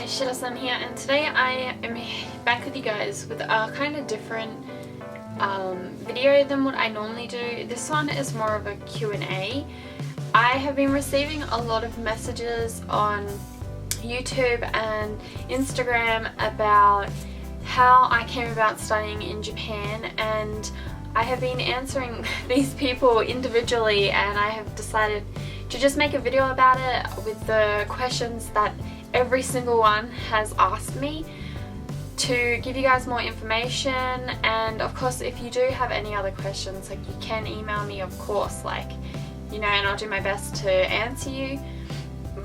Shiro San here, and today I am back with you guys with a kind of different video than what I normally do. This one is more of a Q&A. I have been receiving a lot of messages on YouTube and Instagram about how I came about studying in Japan, and I have been answering these people individually, and I have decided to just make a video about it with the questions that every single one has asked me, to give you guys more information. And of course, if you do have any other questions, like, you can email me, of course, like, you know, and I'll do my best to answer you.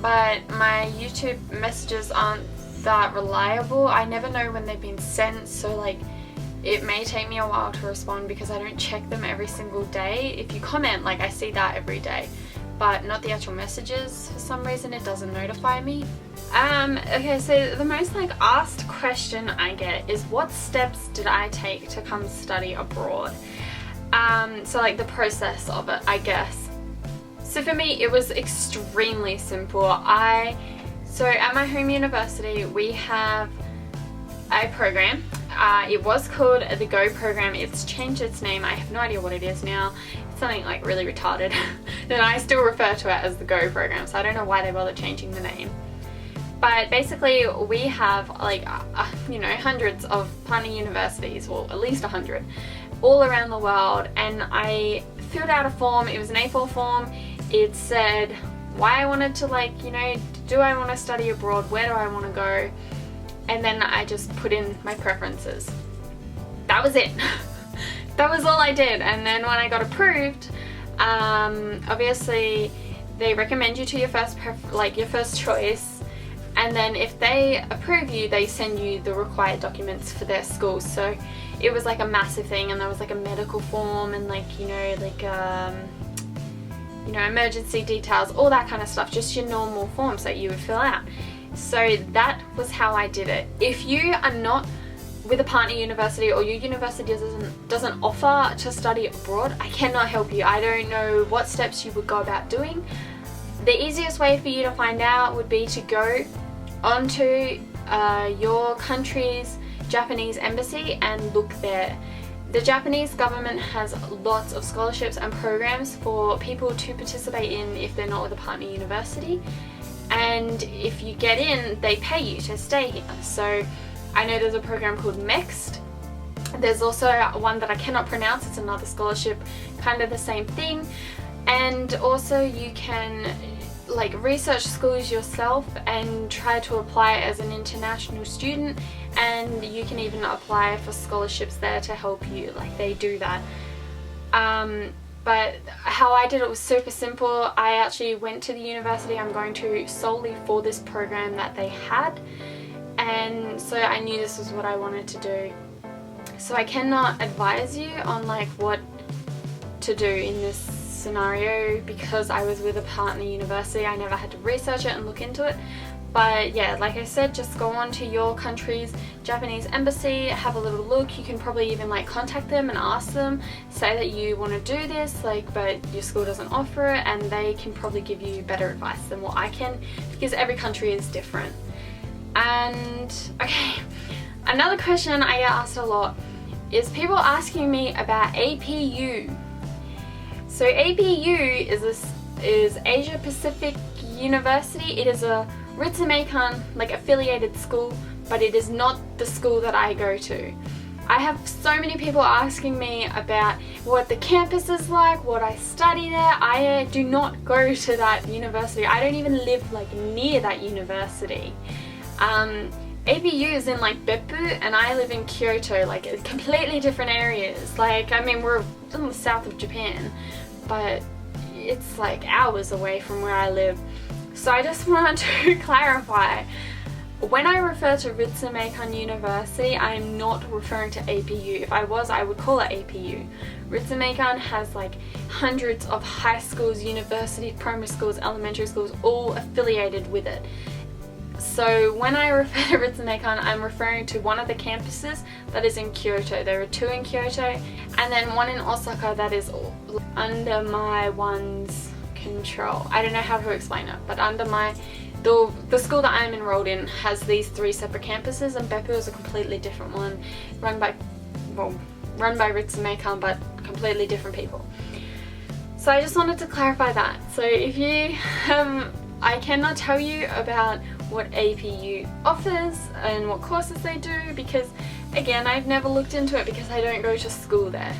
But my YouTube messages aren't that reliable. I never know when they've been sent, so like it may take me a while to respond because I don't check them every single day. If you comment, like, I see that every day, but not the actual messages. For some reason it doesn't notify me. Okay, so the most asked question I get is, what steps did I take to come study abroad? So like the process of it, I guess. So for me, it was extremely simple. So at my home university, we have a program. It was called the Go program. It's changed its name. I have no idea what it is now. It's something like really retarded. Then I still refer to it as the Go program, so I don't know why they bother changing the name. But basically, we have you know, hundreds of partner universities, well, at least 100, all around the world. And I filled out a form. It was an A4 form. It said why I wanted to, you know, do I want to study abroad? Where do I want to go? And then I just put in my preferences. That was it. That was all I did. And then when I got approved, obviously they recommend you to your first choice. And then if they approve you, they send you the required documents for their school. So it was like a massive thing, and there was like a medical form and you know, emergency details, all that kind of stuff, just your normal forms that you would fill out. So that was how I did it. If you are not with a partner university, or your university doesn't offer to study abroad, I cannot help you. I don't know what steps you would go about doing. The easiest way for you to find out would be to go onto your country's Japanese embassy and look there. The Japanese government has lots of scholarships and programs for people to participate in if they're not with a partner university. And if you get in, they pay you to stay here. So I know there's a program called MEXT. There's also one that I cannot pronounce. It's another scholarship, kind of the same thing. And also you can research schools yourself and try to apply as an international student, and you can even apply for scholarships there to help you. They do that. But how I did it was super simple. I actually went to the university I'm going to solely for this program that they had, and so I knew this was what I wanted to do. So I cannot advise you on what to do in this scenario because I was with a partner university. I never had to research it and look into it. But yeah, like I said, just go on to your country's Japanese embassy, have a little look. You can probably even contact them and ask them, say that you want to do this, but your school doesn't offer it, and they can probably give you better advice than what I can, because every country is different. And okay, another question I get asked a lot is people asking me about APU. So APU is Asia Pacific University. It is a Ritsumeikan affiliated school, but it is not the school that I go to. I have so many people asking me about what the campus is like, what I study there. I do not go to that university. I don't even live near that university. APU is in Beppu, and I live in Kyoto, completely different areas. I mean, we're in the south of Japan, but it's hours away from where I live. So I just want to clarify, when I refer to Ritsumeikan University, I am not referring to APU. If I was, I would call it APU. Ritsumeikan has hundreds of high schools, universities, primary schools, elementary schools, all affiliated with it. So when I refer to Ritsumeikan, I'm referring to one of the campuses that is in Kyoto. There are two in Kyoto, and then one in Osaka that is under my one's control. I don't know how to explain it, but under my the school that I'm enrolled in has these 3 separate campuses, and Beppu is a completely different one, run by Ritsumeikan, but completely different people. So I just wanted to clarify that. So if you I cannot tell you about what APU offers and what courses they do, because again, I've never looked into it because I don't go to school there.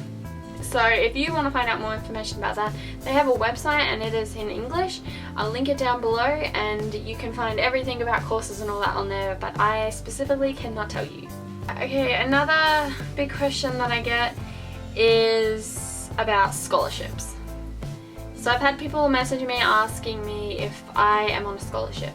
So if you want to find out more information about that, they have a website and it is in English. I'll link it down below and you can find everything about courses and all that on there, but I specifically cannot tell you. Okay, another big question that I get is about scholarships. So I've had people message me asking me if I am on a scholarship.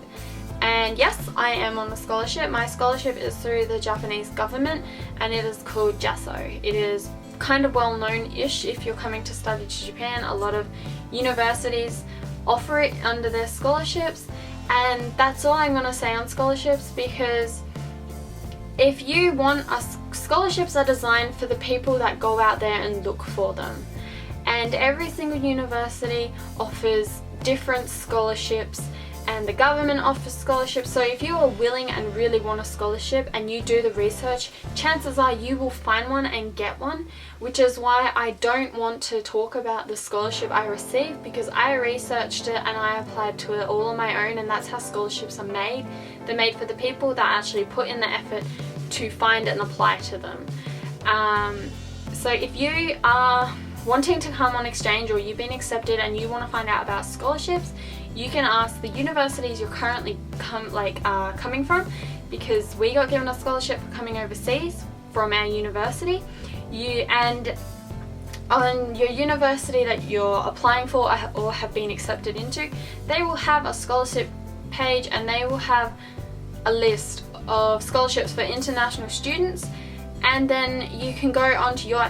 And yes, I am on a scholarship. My scholarship is through the Japanese government and it is called JASO. It is kind of well known-ish if you're coming to study to Japan. A lot of universities offer it under their scholarships, and that's all I'm going to say on scholarships, because if you want scholarships are designed for the people that go out there and look for them, and every single university offers different scholarships and the government offers scholarships. So if you are willing and really want a scholarship and you do the research, chances are you will find one and get one, which is why I don't want to talk about the scholarship I received, because I researched it and I applied to it all on my own, and that's how scholarships are made. They're made for the people that actually put in the effort to find and apply to them. So if you are wanting to come on exchange or you've been accepted and you want to find out about scholarships, you can ask the universities you're currently coming from, because we got given a scholarship for coming overseas from our university. And on your university that you're applying for or have been accepted into, they will have a scholarship page and they will have a list of scholarships for international students, and then you can go onto your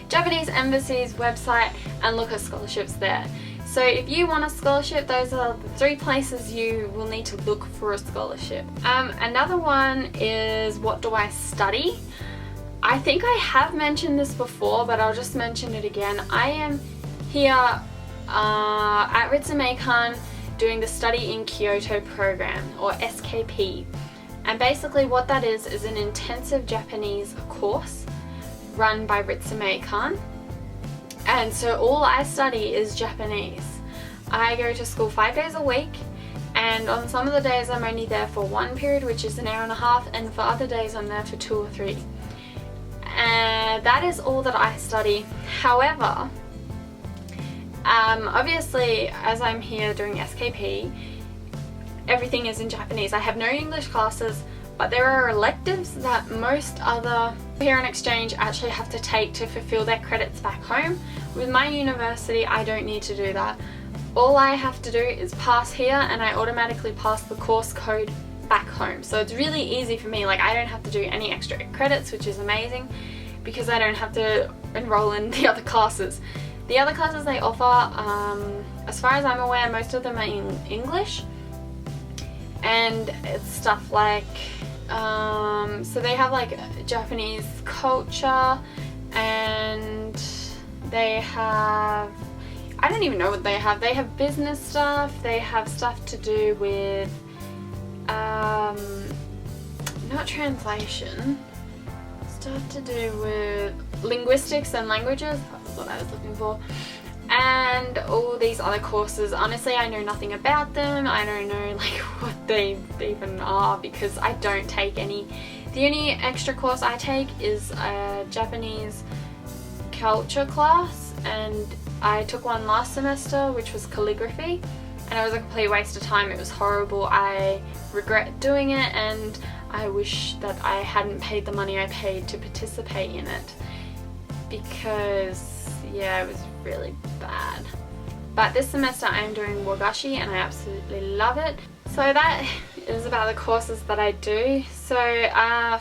Japanese embassy's website and look at scholarships there. So if you want a scholarship, those are the 3 places you will need to look for a scholarship. Another one is, what do I study? I think I have mentioned this before, but I'll just mention it again. I am here at Ritsumeikan doing the Study in Kyoto program, or SKP. And basically what that is an intensive Japanese course run by Ritsumeikan. And so all I study is Japanese. I go to school 5 days a week, and on some of the days I'm only there for 1 period, which is an hour and a half, and for other days I'm there for 2 or 3. And that is all that I study. However, obviously as I'm here doing SKP, everything is in Japanese. I have no English classes, but there are electives that most other here on exchange actually have to take to fulfill their credits back home. With my university, I don't need to do that. All I have to do is pass here and I automatically pass the course code back home. So it's really easy for me. Like, I don't have to do any extra credits, which is amazing, because I don't have to enroll in the other classes. The other classes they offer, as far as I'm aware, most of them are in English. And it's stuff like, so they have like Japanese culture, and they have, I don't even know what they have. They have business stuff, they have stuff to do with, not translation, stuff to do with linguistics and languages, that's what I was looking for. And all these other courses, honestly I know nothing about them. I don't know like what they even are, because I don't take any. The only extra course I take is a Japanese culture class, and I took one last semester which was calligraphy, and it was a complete waste of time. It was horrible. I regret doing it, and I wish that I hadn't paid the money I paid to participate in it, because yeah, it was really bad. But this semester I am doing wagashi and I absolutely love it. So that is about the courses that I do. So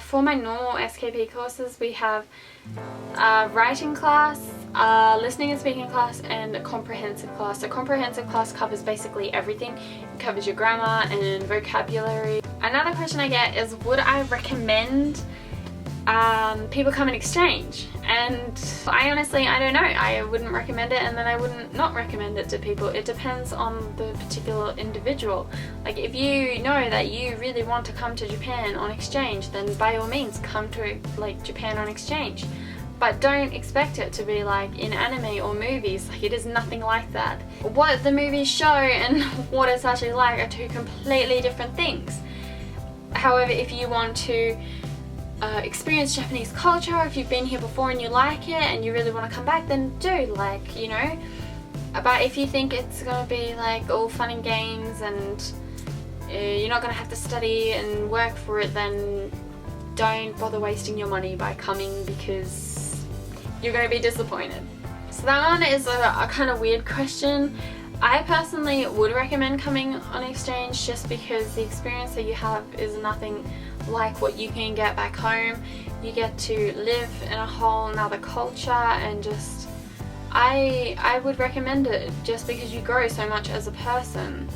for my normal SKP courses, we have a writing class, a listening and speaking class, and a comprehensive class. So comprehensive class covers basically everything. It covers your grammar and vocabulary. Another question I get is, would I recommend people come in exchange, and I honestly, I don't know, I wouldn't recommend it, and then I wouldn't not recommend it to people. It depends on the particular individual. Like, if you know that you really want to come to Japan on exchange, then by all means come to like Japan on exchange, but don't expect it to be like in anime or movies. Like, it is nothing like that. What the movies show and what it's actually like are two completely different things. However, if you want to experience Japanese culture, if you've been here before and you like it and you really want to come back, then do, like, you know. But if you think it's gonna be like all fun and games and you're not gonna have to study and work for it, then don't bother wasting your money by coming, because you're gonna be disappointed. So that one is a kind of weird question. I personally would recommend coming on exchange, just because the experience that you have is nothing like what you can get back home. You get to live in a whole another culture, and just I would recommend it just because you grow so much as a person.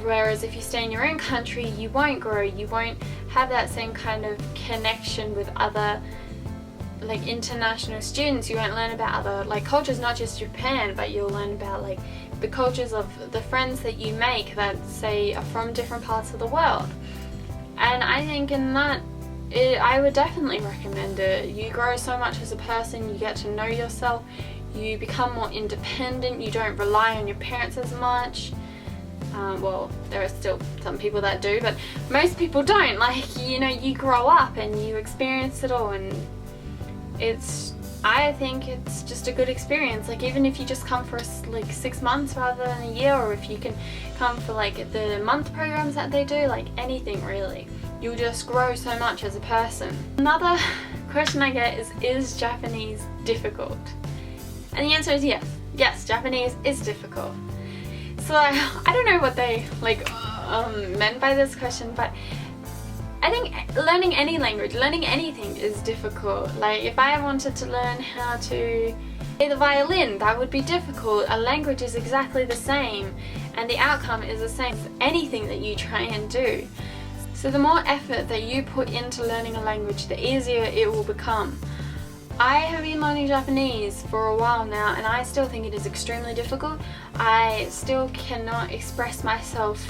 Whereas if you stay in your own country, you won't grow, you won't have that same kind of connection with other like international students. You won't learn about other like cultures, not just Japan, but you'll learn about like the cultures of the friends that you make that say are from different parts of the world. And I think in that, I would definitely recommend it. You grow so much as a person, you get to know yourself, you become more independent, you don't rely on your parents as much. Well, there are still some people that do, but most people don't. Like, you know, you grow up and you experience it all, and I think it's just a good experience. Like, even if you just come for like 6 months rather than a year, or if you can come for like the month programs that they do, like anything really, you'll just grow so much as a person. Another question I get is Japanese difficult? And the answer is yes. Yes, Japanese is difficult. So I don't know what they like meant by this question, but I think learning any language, learning anything is difficult. Like, if I wanted to learn how to play the violin, that would be difficult. A language is exactly the same, and the outcome is the same for anything that you try and do. So the more effort that you put into learning a language, the easier it will become. I have been learning Japanese for a while now, and I still think it is extremely difficult. I still cannot express myself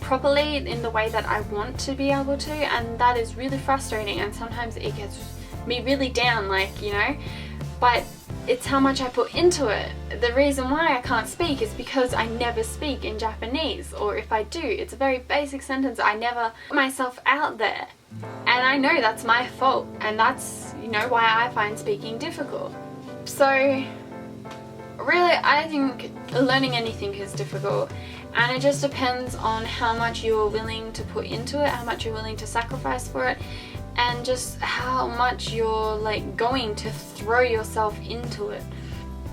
properly in the way that I want to be able to, and that is really frustrating, and sometimes it gets me really down, like, you know. But it's how much I put into it. The reason why I can't speak is because I never speak in Japanese, or if I do, it's a very basic sentence. I never put myself out there, and I know that's my fault, and that's, you know, why I find speaking difficult. So really, I think learning anything is difficult, and it just depends on how much you're willing to put into it, how much you're willing to sacrifice for it, and just how much you're like going to throw yourself into it.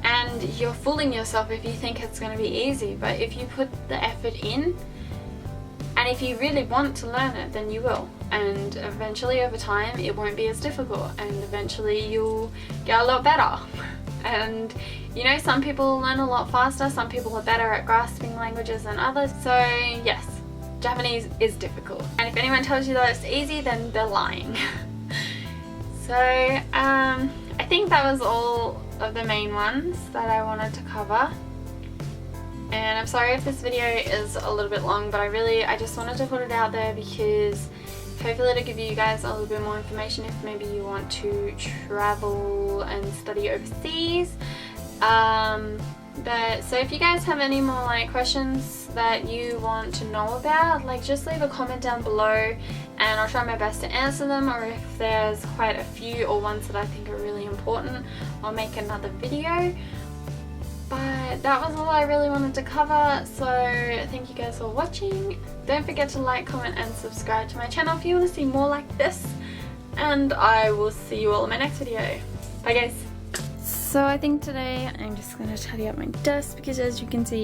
And you're fooling yourself if you think it's going to be easy, but if you put the effort in, and if you really want to learn it, then you will. And eventually, over time, it won't be as difficult, and eventually you'll get a lot better. And you know, some people learn a lot faster, some people are better at grasping languages than others. So yes, Japanese is difficult. And if anyone tells you that it's easy, then they're lying. So I think that was all of the main ones that I wanted to cover. And I'm sorry if this video is a little bit long, but I just wanted to put it out there because hopefully it'll give you guys a little bit more information if maybe you want to travel and study overseas. But so if you guys have any more like questions that you want to know about, like, just leave a comment down below and I'll try my best to answer them, or if there's quite a few or ones that I think are really important, I'll make another video. But that was all I really wanted to cover, so thank you guys for watching. Don't forget to like, comment and subscribe to my channel if you want to see more like this, and I will see you all in my next video. Bye guys! So I think today I'm just going to tidy up my desk because, as you can see,